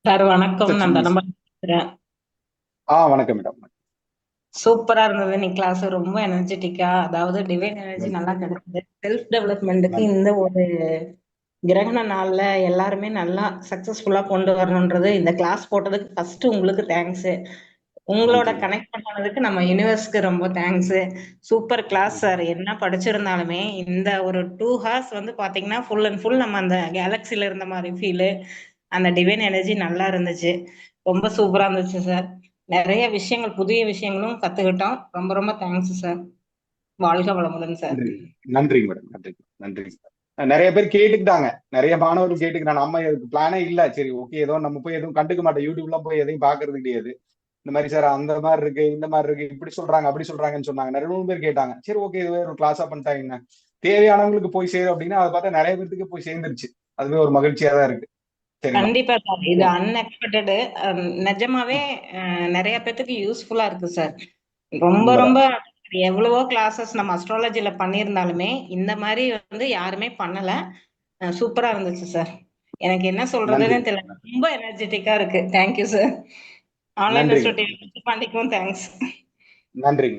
Sir வணக்கம். Sir நான் சொல்லுங்க சார். தனபால் பேசுறேன். வணக்கம் மேடம். சூப்பரா இருந்தது இன்னைக்கு கிளாஸ். ரொம்ப எனர்ஜெட்டிக்கா, அதாவது டிவைன் எனர்ஜி நன்றி. நல்லா கிடைச்சது. செல்ஃப் டெவலப்மெண்ட்டுக்கு நன்றி. இந்த ஒரு கிரகண நாள்ல எல்லாருமே நல்லா சக்சஸ்ஃபுல்லா கொண்டு வரணுன்றது இந்த கிளாஸ் போட்டதுக்கு ஃபர்ஸ்ட் உங்களுக்கு தேங்க்ஸ். உங்களோட நன்றி. கனெக்ட் பண்ணதுக்கு நம்ம யூனிவர்ஸ்க்கு ரொம்ப தேங்க்ஸ். சூப்பர் கிளாஸ் நன்றி. சார். என்ன படிச்சிருந்தாலுமே இந்த ஒரு 2 ஹார்ஸ் வந்து பாத்தீங்கன்னா ஃபுல் அண்ட் ஃபுல் நம்ம அந்த கேலக்சில இருந்த மாதிரி ஃபீல். அந்த டிவைன் எனர்ஜி நல்லா இருந்துச்சு. ரொம்ப சூப்பரா இருந்துச்சு சார். நிறைய விஷயங்கள், புதிய விஷயங்களும் கத்துக்கிட்டோம். ரொம்ப ரொம்ப தேங்க்ஸ் சார். வாழ்க வளமுடன் சார். நன்றி. நன்றிங்க மேடம். நன்றிங்க. நன்றிங்க சார். நிறைய பேர் கேட்டுக்கிட்டாங்க. நிறைய மாணவர்கள் கேட்டுக்கிட்டாங்க. நம்ம இதுக்கு பிளானே இல்ல. சரி, ஓகே, ஏதோ நம்ம போய் எதுவும் கண்டுக்க மாட்டோம். யூடியூப்லாம் போய் எதையும் பாக்குறது கிடையாது. இந்த மாதிரி சார் அந்த மாதிரி இருக்கு, இந்த மாதிரி இருக்கு, இப்படி சொல்றாங்க, அப்படி சொல்றாங்கன்னு சொன்னாங்க. நிறைய பேர் கேட்டாங்க. சரி, ஓகே, இதுவே ஒரு கிளாஸா பண்ணிட்டாங்க. தேவையானவங்களுக்கு போய் சேரும் அப்படின்னா அதை பார்த்தா நிறைய பேருக்கு போய் சேர்ந்துருச்சு. அதுவே ஒரு மகிழ்ச்சியா தான் இருக்கு. சரிங்களா? கண்டிப்பா சார். இது அன்எக்ஸ்பெக்டடு. நிஜமாவே நிறைய பேத்துக்கு யூஸ்ஃபுல்லா இருக்கு சார். ரொம்ப ரொம்ப உண்மைதான். எவ்வளவோ கிளாஸஸ் நம்ம அஸ்ட்ராலஜில பண்ணியிருந்தாலுமே இந்த மாதிரி வந்து யாருமே பண்ணல. சூப்பரா இருந்துச்சு சார். எனக்கு என்ன சொல்றதுன்னு நன்றிங்க. தெரியல. ரொம்ப எனர்ஜெட்டிக்கா இருக்கு. Thank you sir. ஆன்லைன் நன்றிங்க. இன்ஸ்டிடியூட் பாண்டிக்கும் தேங்க்ஸ். நன்றிங்க.